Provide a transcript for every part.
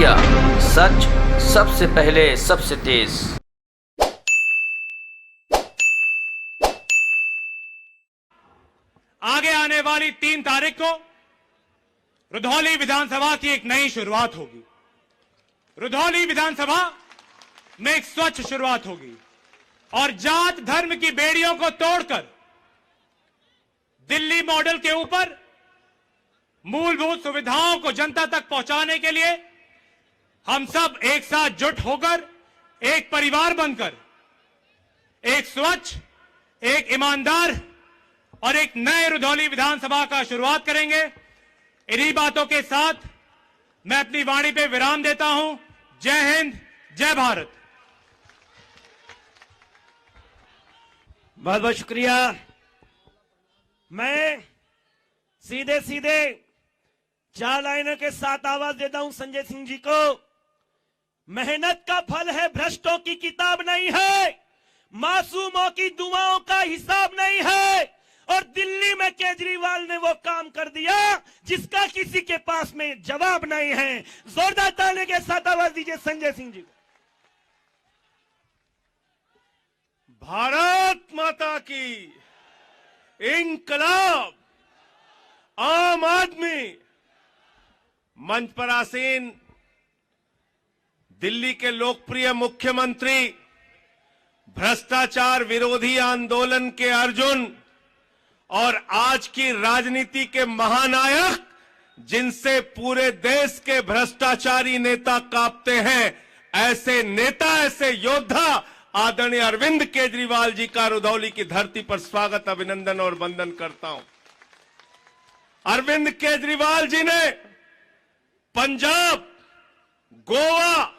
शुक्रिया। सच सबसे पहले सबसे तेज। आगे आने वाली 3 तारीख को रुधौली विधानसभा की एक नई शुरुआत होगी। रुधौली विधानसभा में एक स्वच्छ शुरुआत होगी और जात धर्म की बेड़ियों को तोड़कर दिल्ली मॉडल के ऊपर मूलभूत सुविधाओं को जनता तक पहुंचाने के लिए हम सब एक साथ जुट होकर, एक परिवार बनकर, एक स्वच्छ, एक ईमानदार और एक नए रुधौली विधानसभा का शुरुआत करेंगे। इन्हीं बातों के साथ मैं अपनी वाणी पे विराम देता हूं। जय हिंद, जय भारत। बहुत बहुत शुक्रिया। मैं सीधे सीधे 4 लाइनों के साथ आवाज देता हूं संजय सिंह जी को। मेहनत का फल है, भ्रष्टों की किताब नहीं है, मासूमों की दुआओं का हिसाब नहीं है। और दिल्ली में केजरीवाल ने वो काम कर दिया जिसका किसी के पास में जवाब नहीं है। जोरदार ताली के साथ आवाज दीजिए संजय सिंह जी को। भारत माता की, इंकलाब, आम आदमी। मंच पर आसीन दिल्ली के लोकप्रिय मुख्यमंत्री, भ्रष्टाचार विरोधी आंदोलन के अर्जुन और आज की राजनीति के महानायक, जिनसे पूरे देश के भ्रष्टाचारी नेता कांपते हैं, ऐसे नेता, ऐसे योद्धा आदरणीय अरविंद केजरीवाल जी का रुधौली की धरती पर स्वागत, अभिनंदन और वंदन करता हूं। अरविंद केजरीवाल जी ने पंजाब, गोवा,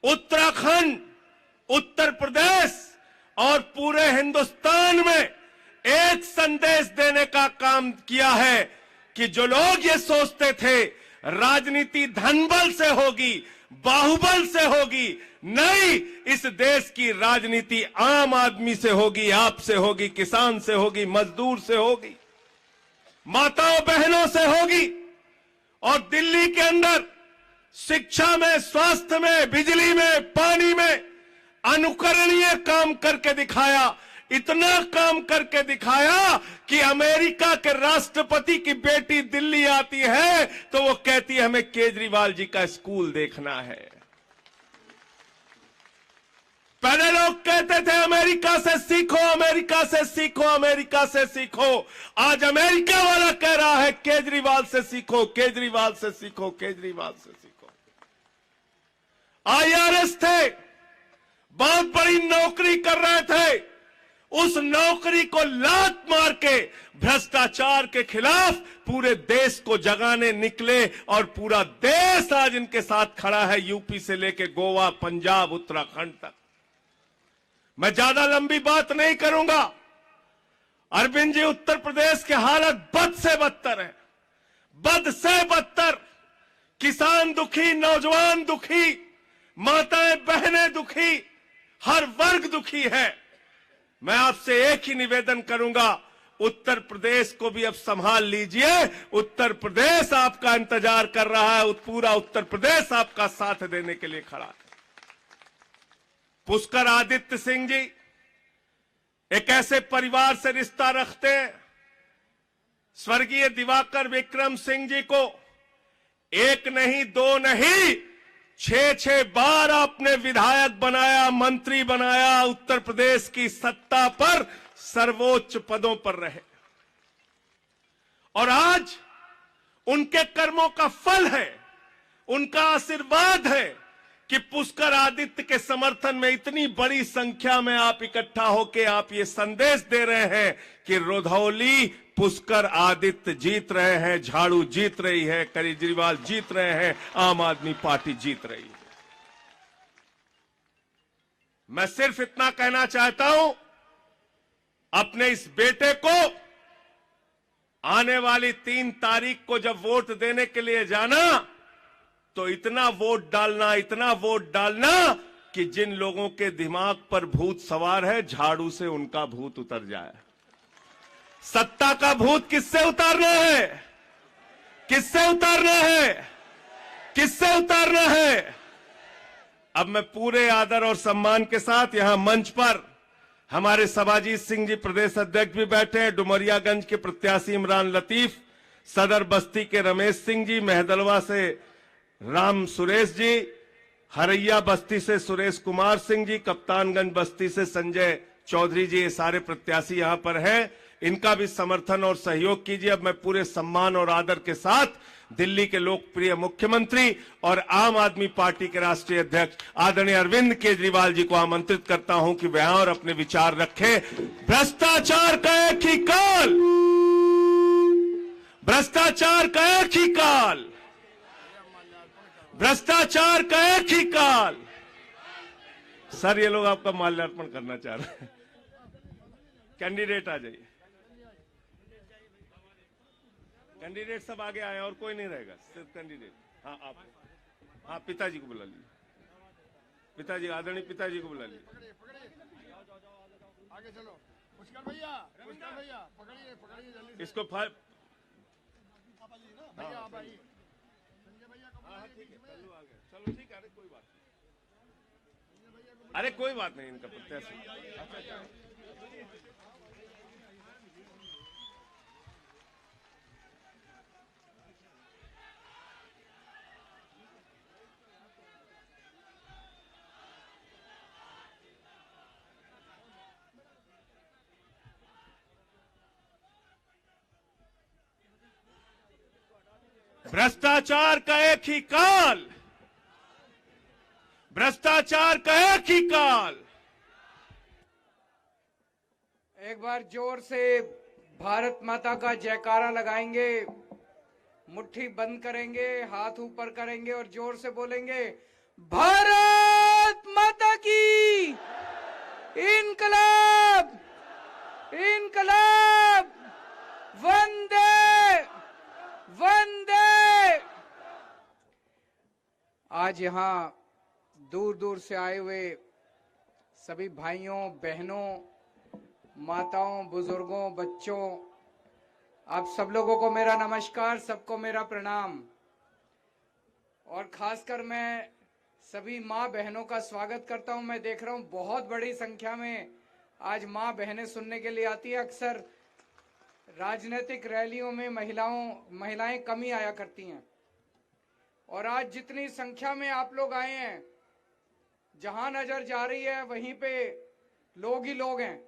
उत्तराखंड, उत्तर प्रदेश और पूरे हिंदुस्तान में एक संदेश देने का काम किया है कि जो लोग ये सोचते थे राजनीति धनबल से होगी, बाहुबल से होगी, नहीं, इस देश की राजनीति आम आदमी से होगी, आपसे होगी, किसान से होगी, मजदूर से होगी, माताओं बहनों से होगी। और दिल्ली के अंदर शिक्षा में, स्वास्थ्य में, बिजली में, पानी में अनुकरणीय काम करके दिखाया। इतना काम करके दिखाया कि अमेरिका के राष्ट्रपति की बेटी दिल्ली आती है तो वो कहती है हमें केजरीवाल जी का स्कूल देखना है। पहले लोग कहते थे अमेरिका से सीखो, अमेरिका से सीखो, अमेरिका से सीखो। आज अमेरिका वाला कह रहा है केजरीवाल से सीखो, केजरीवाल से सीखो, केजरीवाल से सीखो। आईआरएस थे, बहुत बड़ी नौकरी कर रहे थे, उस नौकरी को लात मार के भ्रष्टाचार के खिलाफ पूरे देश को जगाने निकले और पूरा देश आज इनके साथ खड़ा है, यूपी से लेके गोवा, पंजाब, उत्तराखंड तक। मैं ज्यादा लंबी बात नहीं करूंगा। अरविंद जी, उत्तर प्रदेश की हालत बद से बदतर है, बद से बदतर। किसान दुखी, नौजवान दुखी, माताएं बहनें दुखी, हर वर्ग दुखी है। मैं आपसे एक ही निवेदन करूंगा, उत्तर प्रदेश को भी अब संभाल लीजिए। उत्तर प्रदेश आपका इंतजार कर रहा है, पूरा उत्तर प्रदेश आपका साथ देने के लिए खड़ा है। पुष्कर आदित्य सिंह जी एक ऐसे परिवार से रिश्ता रखते हैं, स्वर्गीय दिवाकर विक्रम सिंह जी को एक नहीं, दो नहीं, 6 बार आपने विधायक बनाया, मंत्री बनाया, उत्तर प्रदेश की सत्ता पर सर्वोच्च पदों पर रहे। और आज उनके कर्मों का फल है, उनका आशीर्वाद है कि पुष्कर आदित्य के समर्थन में इतनी बड़ी संख्या में आप इकट्ठा होकर आप ये संदेश दे रहे हैं कि रुधौली पुष्कर आदित्य जीत रहे हैं, झाड़ू जीत रही है, केजरीवाल जीत रहे हैं, आम आदमी पार्टी जीत रही है। मैं सिर्फ इतना कहना चाहता हूं, अपने इस बेटे को आने वाली 3 तारीख को जब वोट देने के लिए जाना तो इतना वोट डालना, इतना वोट डालना कि जिन लोगों के दिमाग पर भूत सवार है, झाड़ू से उनका भूत उतर जाए। सत्ता का भूत किससे उतारना है? किससे उतारना है? किससे उतारना है? अब मैं पूरे आदर और सम्मान के साथ यहां मंच पर हमारे सबाजीत सिंह जी प्रदेश अध्यक्ष भी बैठे हैं, डुमरियागंज के प्रत्याशी इमरान लतीफ, सदर बस्ती के रमेश सिंह जी, मेहदलवा से राम सुरेश जी, हरैया बस्ती से सुरेश कुमार सिंह जी, कप्तानगंज बस्ती से संजय चौधरी जी, ये सारे प्रत्याशी यहां पर हैं। इनका भी समर्थन और सहयोग कीजिए। अब मैं पूरे सम्मान और आदर के साथ दिल्ली के लोकप्रिय मुख्यमंत्री और आम आदमी पार्टी के राष्ट्रीय अध्यक्ष आदरणीय अरविंद केजरीवाल जी को आमंत्रित करता हूं कि वह और अपने विचार रखें। भ्रष्टाचार का एक ही काल, भ्रष्टाचार का एक ही काल, भ्रष्टाचार का एक ही काल। सर, ये लोग आपका माल्यार्पण करना चाह रहे हैं। कैंडिडेट आ जाइए, कैंडिडेट सब आगे आए और कोई नहीं रहेगा, सिर्फ कैंडिडेट। हाँ, आप, हाँ, पिताजी को बुला लीजिए, पिताजी, आदरणीय पिताजी को बुला लीजिए। आगे चलो, पुष्कर भैया पकड़िए जल्दी से। इसको भैया आप आइए। संजय भैया को हाँ, ठीक है, चलो आगे, चलो ठीक है। अरे कोई बात नहीं, अरे कोई बात नहीं, इनका प्रत्याशी। भ्रष्टाचार का एक ही काल, भ्रष्टाचार का एक ही काल। एक बार जोर से भारत माता का जयकारा लगाएंगे, मुट्ठी बंद करेंगे, हाथ ऊपर करेंगे और जोर से बोलेंगे, भारत माता की इनकलाब, इनकलाब, वंदे वंदे। आज यहां दूर दूर से आए हुए सभी भाइयों, बहनों, माताओं, बुजुर्गों, बच्चों, आप सब लोगों को मेरा नमस्कार, सबको मेरा प्रणाम। और खासकर मैं सभी माँ बहनों का स्वागत करता हूं। मैं देख रहा हूं बहुत बड़ी संख्या में आज माँ बहनें सुनने के लिए आती है। अक्सर राजनीतिक रैलियों में महिलाएं कमी आया करती हैं, और आज जितनी संख्या में आप लोग आए हैं, जहां नजर जा रही है वहीं पे लोग ही लोग हैं।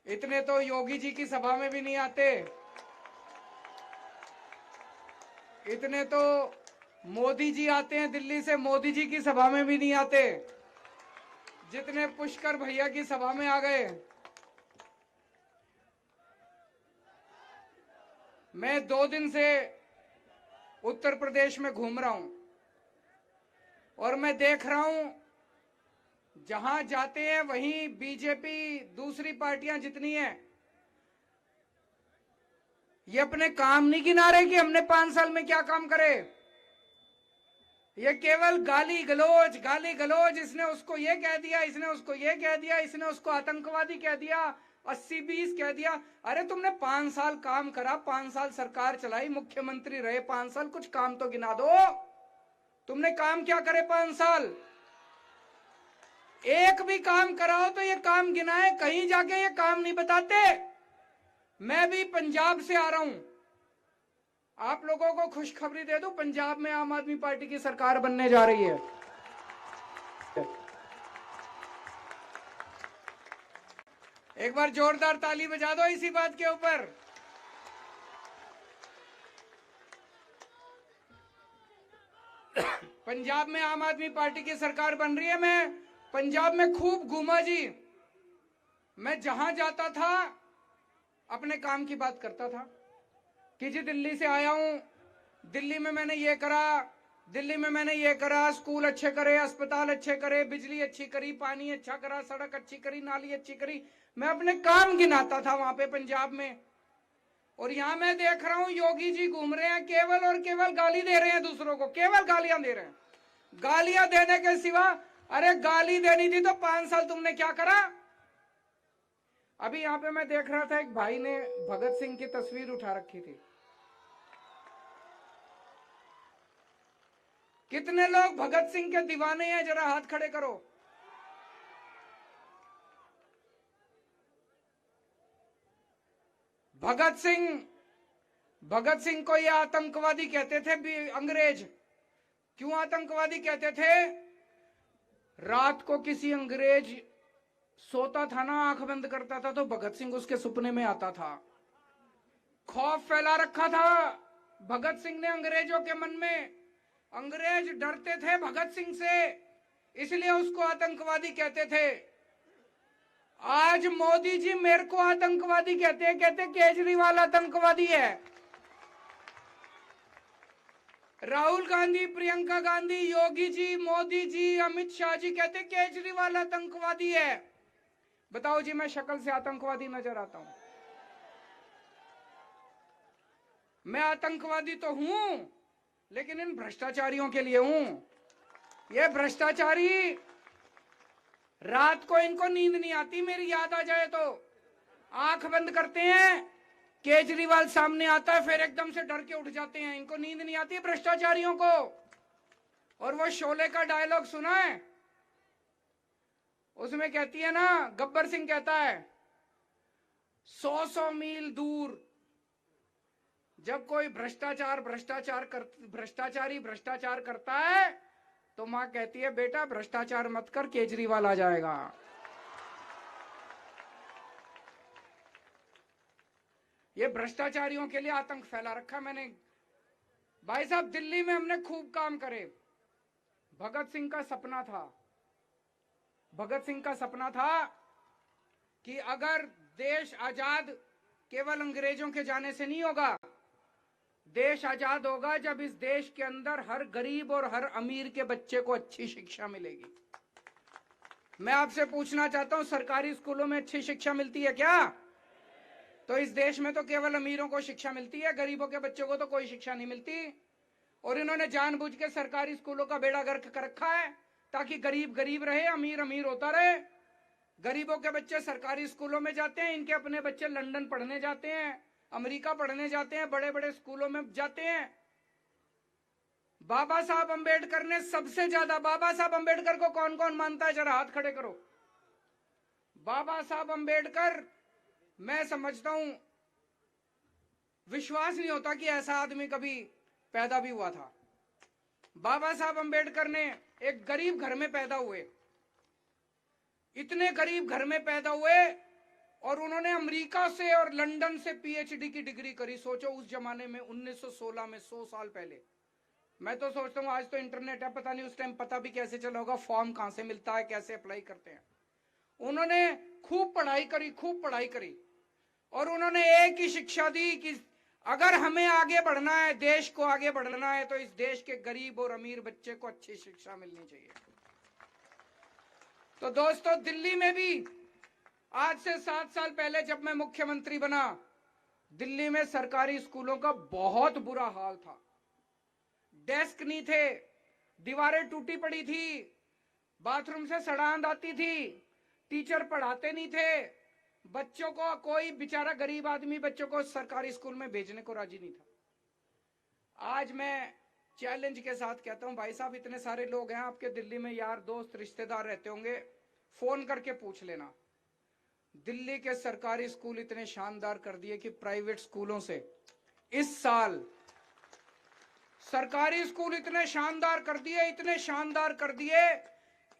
इतने तो योगी जी की सभा में भी नहीं आते, इतने तो मोदी जी आते हैं दिल्ली से, मोदी जी की सभा में भी नहीं आते, जितने पुष्कर भैया की सभा में आ गए। मैं 2 दिन से उत्तर प्रदेश में घूम रहा हूं और मैं देख रहा हूं जहां जाते हैं वहीं बीजेपी, दूसरी पार्टियां जितनी हैं, ये अपने काम नहीं गिना रहे कि हमने 5 साल में क्या काम करे। ये केवल गाली गलौज, इसने उसको ये कह दिया, इसने उसको ये कह दिया, इसने उसको आतंकवादी कह दिया, 80-20 कह दिया। अरे तुमने 5 साल काम करा, 5 साल सरकार चलाई, मुख्यमंत्री रहे 5 साल, कुछ काम तो गिना दो। तुमने काम क्या करे 5 साल? एक भी काम कराओ तो ये काम गिनाए, कहीं जाके ये काम नहीं बताते। मैं भी पंजाब से आ रहा हूं, आप लोगों को खुशखबरी दे दूं, पंजाब में आम आदमी पार्टी की सरकार बनने जा रही है। एक बार जोरदार ताली बजा दो इसी बात के ऊपर। पंजाब में आम आदमी पार्टी की सरकार बन रही है। मैं पंजाब में खूब घूमा जी, मैं जहां जाता था अपने काम की बात करता था कि जी दिल्ली से आया हूं, दिल्ली में मैंने ये करा, दिल्ली में मैंने ये करा, स्कूल अच्छे करे, अस्पताल अच्छे करे, बिजली अच्छी करी, पानी अच्छा करा, सड़क अच्छी करी, नाली अच्छी करी। मैं अपने काम गिनाता था वहां पे पंजाब में। और यहां मैं देख रहा हूं योगी जी घूम रहे हैं, केवल और केवल गाली दे रहे हैं दूसरों को, केवल गालियां दे रहे हैं। गालियां देने के सिवा, अरे गाली देनी थी तो 5 साल तुमने क्या करा? अभी यहां पे मैं देख रहा था एक भाई ने भगत सिंह की तस्वीर उठा रखी थी। कितने लोग भगत सिंह के दीवाने हैं, जरा हाथ खड़े करो। भगत सिंह को ये आतंकवादी कहते थे भी अंग्रेज। क्यों आतंकवादी कहते थे? रात को किसी अंग्रेज सोता था ना, आंख बंद करता था, तो भगत सिंह उसके सपने में आता था। खौफ फैला रखा था भगत सिंह ने अंग्रेजों के मन में। अंग्रेज डरते थे भगत सिंह से, इसलिए उसको आतंकवादी कहते थे। आज मोदी जी मेरे को आतंकवादी कहते हैं, कहते केजरीवाल आतंकवादी है। राहुल गांधी, प्रियंका गांधी, योगी जी, मोदी जी, अमित शाह जी कहते केजरीवाल आतंकवादी है। बताओ जी, मैं शक्ल से आतंकवादी नजर आता हूं? मैं आतंकवादी तो हूं, लेकिन इन भ्रष्टाचारियों के लिए हूं। ये भ्रष्टाचारी, रात को इनको नींद नहीं आती, मेरी याद आ जाए तो आंख बंद करते हैं, केजरीवाल सामने आता है, फिर एकदम से डर के उठ जाते हैं। इनको नींद नहीं आती भ्रष्टाचारियों को। और वो शोले का डायलॉग सुना है? उसमें कहती है ना, गब्बर सिंह कहता है, 100 मील दूर जब कोई भ्रष्टाचार करता है तो मां कहती है, बेटा भ्रष्टाचार मत कर, केजरीवाल आ जाएगा। ये भ्रष्टाचारियों के लिए आतंक फैला रखा मैंने। भाई साहब, दिल्ली में हमने खूब काम करे। भगत सिंह का सपना था कि अगर देश आजाद केवल अंग्रेजों के जाने से नहीं होगा, देश आजाद होगा जब इस देश के अंदर हर गरीब और हर अमीर के बच्चे को अच्छी शिक्षा मिलेगी। मैं आपसे पूछना चाहता हूं, सरकारी स्कूलों में अच्छी शिक्षा मिलती है क्या? तो इस देश में तो केवल अमीरों को शिक्षा मिलती है, गरीबों के बच्चों को तो कोई शिक्षा नहीं मिलती। और इन्होंने जानबूझ के सरकारी स्कूलों का बेड़ा गर्क कर रखा है ताकि गरीब गरीब रहे, अमीर अमीर होता रहे। गरीबों के बच्चे सरकारी स्कूलों में जाते हैं, इनके अपने बच्चे लंदन पढ़ने जाते हैं, अमेरिका पढ़ने जाते हैं, बड़े बड़े स्कूलों में जाते हैं। बाबा साहब अंबेडकर ने सबसे ज्यादा, बाबा साहब अंबेडकर को कौन कौन मानता है, जरा हाथ खड़े करो। बाबा साहब अंबेडकर, मैं समझता हूं, विश्वास नहीं होता कि ऐसा आदमी कभी पैदा भी हुआ था। बाबा साहब अंबेडकर ने एक गरीब घर में पैदा हुए, इतने गरीब घर में पैदा हुए, और उन्होंने अमेरिका से और लंदन से पीएचडी की डिग्री करी। सोचो उस जमाने में 1916 में, 100 साल पहले। मैं तो सोचता हूं आज तो इंटरनेट है, पता नहीं उस टाइम पता भी कैसे चला होगा, फॉर्म कहां से मिलता है, कैसे अप्लाई करते हैं। उन्होंने खूब पढ़ाई करी, और उन्होंने एक ही शिक्षा दी कि अगर हमें आगे बढ़ना है, देश को आगे बढ़ना है, तो इस देश के गरीब और अमीर बच्चे को अच्छी शिक्षा मिलनी चाहिए। तो दोस्तों, दिल्ली में भी आज से 7 साल पहले जब मैं मुख्यमंत्री बना, दिल्ली में सरकारी स्कूलों का बहुत बुरा हाल था। डेस्क नहीं थे, दीवारें टूटी पड़ी थी, बाथरूम से सड़ांध आती थी, टीचर पढ़ाते नहीं थे, बच्चों को, कोई बेचारा गरीब आदमी बच्चों को सरकारी स्कूल में भेजने को राजी नहीं था। आज मैं चैलेंज के साथ कहता हूं, भाई साहब, इतने सारे लोग हैं आपके दिल्ली में, यार दोस्त रिश्तेदार रहते होंगे, फोन करके पूछ लेना। दिल्ली के सरकारी स्कूल इतने शानदार कर दिए कि प्राइवेट स्कूलों से इस साल, सरकारी स्कूल इतने शानदार कर दिए,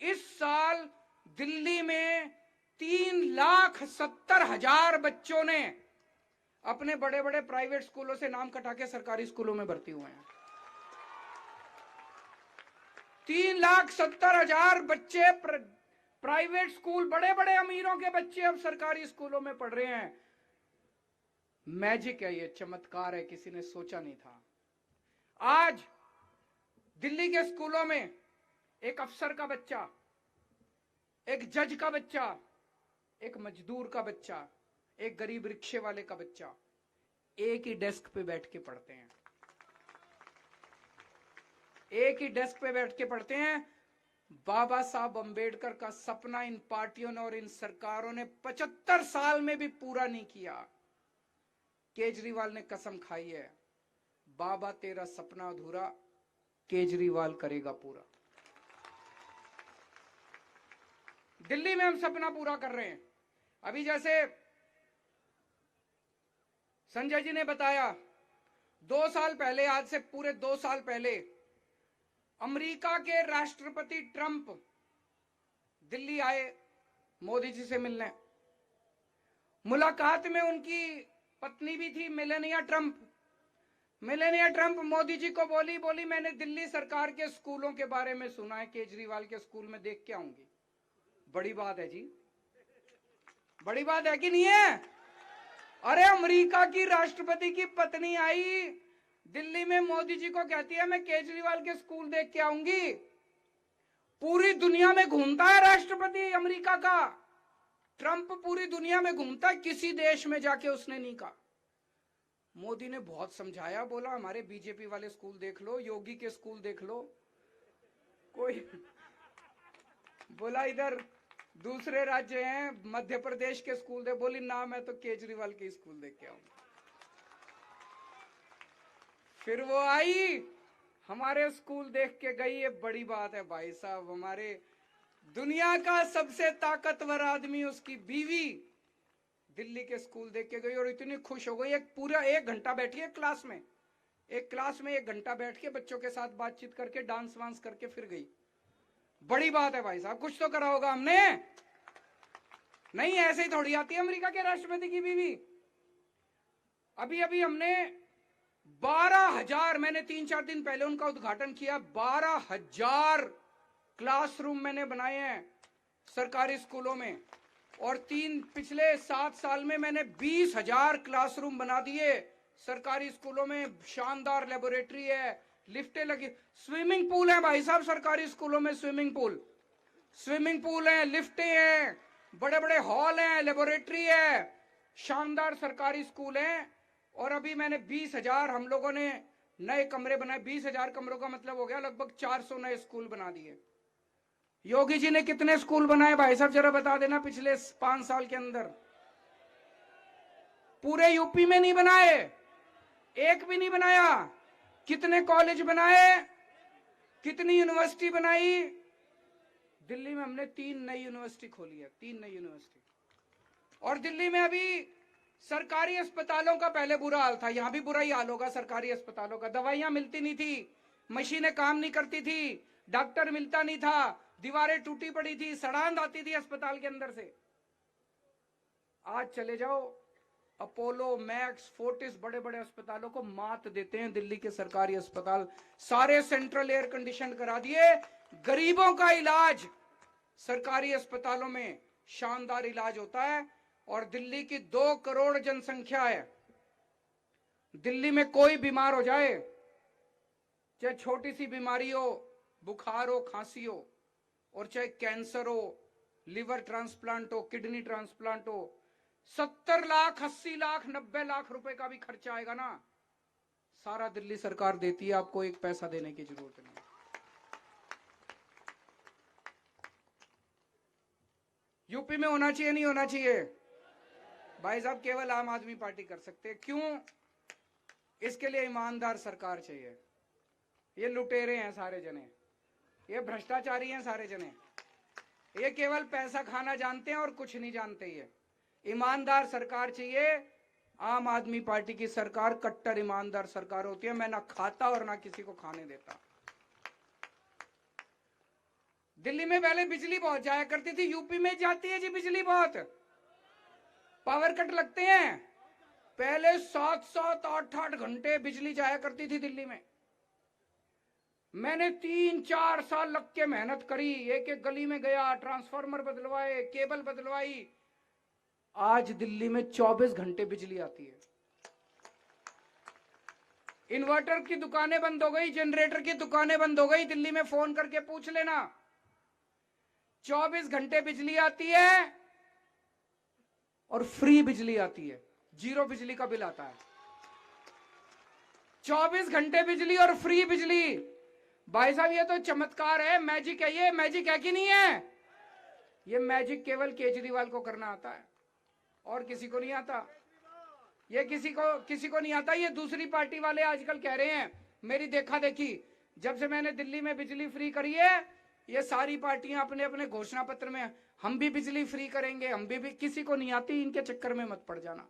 इस साल दिल्ली में 3,70,000 बच्चों ने अपने बड़े बड़े प्राइवेट स्कूलों से नाम कटा के सरकारी स्कूलों में भर्ती हुए हैं। 3,70,000 बच्चे प्राइवेट स्कूल, बड़े बड़े अमीरों के बच्चे अब सरकारी स्कूलों में पढ़ रहे हैं। मैजिक है ये, चमत्कार है, किसी ने सोचा नहीं था। आज दिल्ली के स्कूलों में एक अफसर का बच्चा, एक जज का बच्चा, एक मजदूर का बच्चा, एक गरीब रिक्शे वाले का बच्चा एक ही डेस्क पे बैठ के पढ़ते हैं, एक ही डेस्क पे बैठ के पढ़ते हैं। बाबा साहब अंबेडकर का सपना इन पार्टियों ने और इन सरकारों ने 75 साल में भी पूरा नहीं किया। केजरीवाल ने कसम खाई है, बाबा तेरा सपना अधूरा, केजरीवाल करेगा पूरा। दिल्ली में हम सपना पूरा कर रहे हैं। अभी जैसे संजय जी ने बताया, 2 साल पहले, आज से पूरे 2 साल पहले अमेरिका के राष्ट्रपति ट्रंप दिल्ली आए मोदी जी से मिलने। मुलाकात में उनकी पत्नी भी थी, Melania Trump. Melania Trump Modi ji को बोली मैंने दिल्ली सरकार के स्कूलों के बारे में सुना है, केजरीवाल के स्कूल में देख के आऊंगी। बड़ी बात है जी, बड़ी बात है कि नहीं है? अरे अमेरिका की राष्ट्रपति की पत्नी आई दिल्ली में, मोदी जी को कहती है मैं केजरीवाल के स्कूल देख के आऊंगी। पूरी दुनिया में घूमता है राष्ट्रपति अमेरिका का, ट्रंप पूरी दुनिया में घूमता है, किसी देश में जाके उसने नहीं कहा। मोदी ने बहुत समझाया, बोला हमारे बीजेपी वाले स्कूल देख लो, योगी के स्कूल देख लो, कोई बोला इधर दूसरे राज्य हैं, मध्य प्रदेश के स्कूल दे, बोली ना मैं तो केजरीवाल के स्कूल देख के आऊंगा। फिर वो आई, हमारे स्कूल देख के गई। ये बड़ी बात है भाई साहब। हमारे दुनिया का सबसे ताकतवर आदमी, उसकी बीवी दिल्ली के स्कूल देख के गई और इतनी खुश हो गई। एक पूरा 1 घंटा बैठी है क्लास में, एक क्लास में 1 घंटा बैठ के बच्चों के साथ बातचीत करके डांस वांस करके फिर गई। बड़ी बात है भाई साहब, कुछ तो करा होगा हमने। नहीं ऐसे ही थोड़ी आती है अमेरिका के राष्ट्रपति की बीवी। अभी अभी हमने 12,000, मैंने 3-4 दिन पहले उनका उद्घाटन किया, 12,000 क्लासरूम मैंने बनाए हैं सरकारी स्कूलों में। और पिछले 7 साल में मैंने 20,000 क्लासरूम बना दिए सरकारी स्कूलों में। शानदार लेबोरेटरी है, लिफ्टें लगी, स्विमिंग पूल है भाई साहब सरकारी स्कूलों में। स्विमिंग पूल है, लिफ्टें हैं, बड़े बड़े हॉल हैं, लेबोरेटरी है, शानदार सरकारी स्कूल हैं। और अभी मैंने 20,000 हम लोगों ने नए कमरे बनाए। 20,000 कमरों का मतलब हो गया लगभग 400 नए स्कूल बना दिए। योगी जी ने कितने स्कूल बनाए भाई साहब जरा बता देना पिछले 5 साल के अंदर? पूरे यूपी में नहीं बनाए, एक भी नहीं बनाया। कितने कॉलेज बनाए, कितनी यूनिवर्सिटी बनाई? दिल्ली में हमने 3 नई यूनिवर्सिटी खोली है, 3 नई यूनिवर्सिटी। और दिल्ली में अभी सरकारी अस्पतालों का पहले बुरा हाल था, यहां भी बुरा ही हाल होगा सरकारी अस्पतालों का। दवाइयां मिलती नहीं थी, मशीनें काम नहीं करती थी, डॉक्टर मिलता नहीं था, दीवारें टूटी पड़ी थी, सड़ांध आती थी अस्पताल के अंदर से। आज चले जाओ, अपोलो, मैक्स, फोर्टिस, बड़े बड़े अस्पतालों को मात देते हैं दिल्ली के सरकारी अस्पताल। सारे सेंट्रल एयर कंडीशन करा दिए। गरीबों का इलाज सरकारी अस्पतालों में शानदार इलाज होता है। और दिल्ली की 2 करोड़ जनसंख्या है। दिल्ली में कोई बीमार हो जाए, चाहे छोटी सी बीमारी हो, बुखार हो, खांसी हो, और चाहे कैंसर हो, लिवर ट्रांसप्लांट हो, किडनी ट्रांसप्लांट हो, 70 लाख, 80 लाख, 90 लाख रुपए का भी खर्चा आएगा ना, सारा दिल्ली सरकार देती है, आपको एक पैसा देने की जरूरत नहीं। यूपी में होना चाहिए, नहीं होना चाहिए? भाई साहब केवल आम आदमी पार्टी कर सकते हैं। क्यों? इसके लिए ईमानदार सरकार चाहिए। ये लुटेरे हैं सारे जने, ये भ्रष्टाचारी हैं सारे जने, ये केवल पैसा खाना जानते हैं और कुछ नहीं जानते। ये ईमानदार सरकार चाहिए। आम आदमी पार्टी की सरकार कट्टर ईमानदार सरकार होती है। मैं ना खाता और ना किसी को खाने देता। दिल्ली में पहले बिजली बहुत जाया करती थी, यूपी में जाती है जी बिजली बहुत। पावर कट लगते हैं, पहले 7-7, 8-8 घंटे बिजली जाया करती थी दिल्ली में। मैंने 3-4 साल लग के मेहनत करी, एक एक गली में गया, ट्रांसफार्मर बदलवाए, केबल बदलवाई। आज दिल्ली में 24 घंटे बिजली आती है। इन्वर्टर की दुकानें बंद हो गई, जनरेटर की दुकानें बंद हो गई। दिल्ली में फोन करके पूछ लेना, 24 घंटे बिजली आती है और फ्री बिजली आती है, 0 बिजली का बिल आता है। 24 घंटे बिजली और फ्री बिजली। भाई साहब ये तो चमत्कार है, मैजिक है। ये मैजिक है कि नहीं है? ये मैजिक केवल केजरीवाल को करना आता है और किसी को नहीं आता। ये किसी को नहीं आता। ये दूसरी पार्टी वाले आजकल कह रहे हैं मेरी देखा देखी, जब से मैंने दिल्ली में बिजली फ्री करी है, ये सारी पार्टियां अपने अपने घोषणा पत्र में हम भी बिजली फ्री करेंगे, हम भी किसी को नहीं आती, इनके चक्कर में मत पड़ जाना।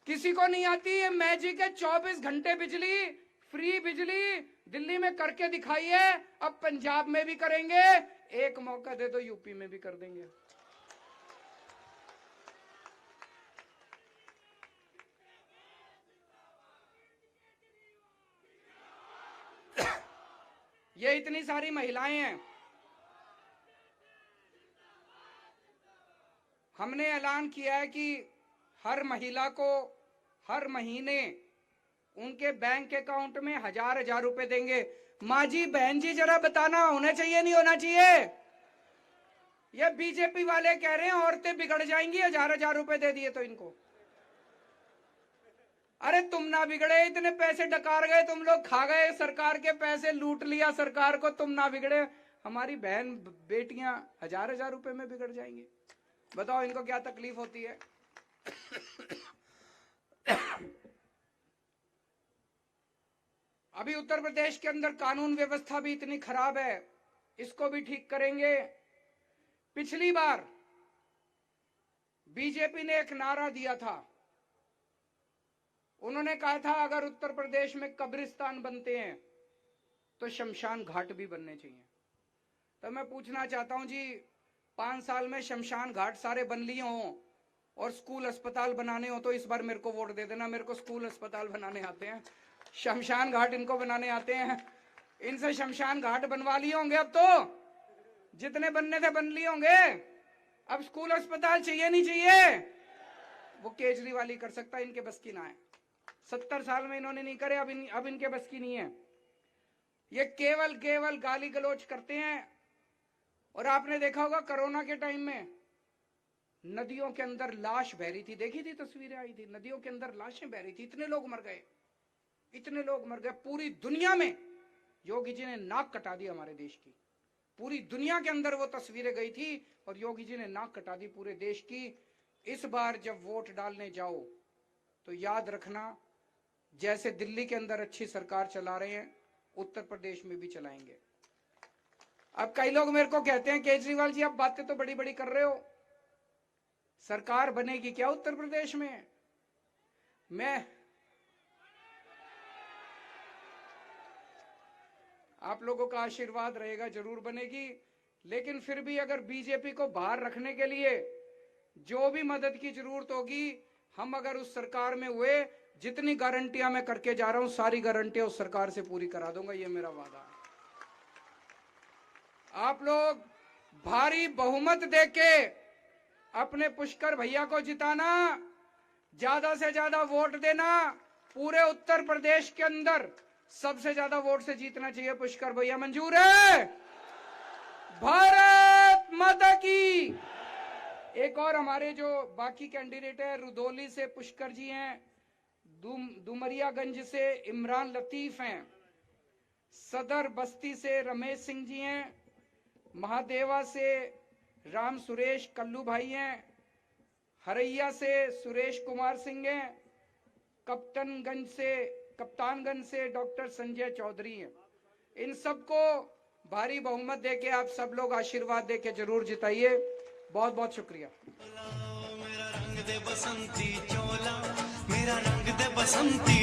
किसी को नहीं आती ये मैजिक है। 24 घंटे बिजली, फ्री बिजली दिल्ली में करके दिखाइए, अब पंजाब में भी करेंगे, एक मौका दे दो यूपी में भी कर देंगे। ये इतनी सारी महिलाएं हैं, हमने ऐलान किया है कि हर महिला को हर महीने उनके बैंक अकाउंट में 1000 रुपए देंगे। माँ जी, बहन जी, जरा बताना, होना चाहिए नहीं होना चाहिए? ये बीजेपी वाले कह रहे हैं औरतें बिगड़ जाएंगी, 1000 रुपए दे दिए तो इनको। अरे तुम ना बिगड़े, इतने पैसे डकार गए, तुम लोग खा गए, सरकार के पैसे लूट लिया सरकार को, तुम ना बिगड़े, हमारी बहन बेटियां 1000 रुपए में बिगड़ जाएंगी। बताओ इनको क्या तकलीफ होती है। अभी उत्तर प्रदेश के अंदर कानून व्यवस्था भी इतनी खराब है, इसको भी ठीक करेंगे। पिछली बार बीजेपी ने एक नारा दिया था, उन्होंने कहा था अगर उत्तर प्रदेश में कब्रिस्तान बनते हैं तो शमशान घाट भी बनने चाहिए। तो मैं पूछना चाहता हूं जी, 5 साल में शमशान घाट सारे बन लिए हों और स्कूल अस्पताल बनाने हो तो इस बार मेरे को वोट दे देना। मेरे को स्कूल अस्पताल बनाने आते हैं, शमशान घाट इनको बनाने आते हैं। इनसे शमशान घाट बनवा लिए होंगे, अब तो जितने बनने थे बन लिए होंगे। अब स्कूल अस्पताल चाहिए नहीं चाहिए? वो केजरीवाल ही कर सकता है, इनके बस की ना है। 70 साल में इन्होंने नहीं करे, अब इनके बस की नहीं है। ये केवल गाली गलौज करते हैं। और आपने देखा होगा कोरोना के टाइम में नदियों के अंदर लाश बह रही थी, देखी थी, तस्वीरें आई थी, नदियों के अंदर लाशें बह रही थी, इतने लोग मर गए, इतने लोग मर गए। पूरी दुनिया में योगी जी ने नाक कटा दी हमारे देश की, पूरी दुनिया के अंदर वो तस्वीरें गई थी और योगी जी ने नाक कटा दी पूरे देश की। इस बार जब वोट डालने जाओ तो याद रखना, जैसे दिल्ली के अंदर अच्छी सरकार चला रहे हैं, उत्तर प्रदेश में भी चलाएंगे। अब कई लोग मेरे को कहते हैं केजरीवाल जी आप बातें तो बड़ी बड़ी कर रहे हो, सरकार बनेगी क्या उत्तर प्रदेश में? मैं आप लोगों का आशीर्वाद रहेगा, जरूर बनेगी। लेकिन फिर भी अगर बीजेपी को बाहर रखने के लिए जो भी मदद की जरूरत होगी, हम अगर उस सरकार में हुए, जितनी गारंटियां मैं करके जा रहा हूं सारी गारंटियां उस सरकार से पूरी करा दूंगा, ये मेरा वादा है। आप लोग भारी बहुमत देके अपने पुष्कर भैया को जिताना, ज्यादा से ज्यादा वोट देना। पूरे उत्तर प्रदेश के अंदर सबसे ज्यादा वोट से जीतना चाहिए पुष्कर भैया। मंजूर है? भारत माता की। एक और हमारे जो बाकी कैंडिडेट है, रुदौली से पुष्कर जी हैं, डुमरियागंज से इमरान लतीफ हैं, सदर बस्ती से रमेश सिंह जी हैं, महादेवा से राम सुरेश कल्लू भाई हैं, हरैया से सुरेश कुमार सिंह हैं, कप्तानगंज से डॉक्टर संजय चौधरी हैं। इन सबको भारी बहुमत देके आप सब लोग आशीर्वाद देके जरूर जिताइए। बहुत बहुत शुक्रिया। मेरा रंग दे बसंती चोला, मेरा रंग दे बसंती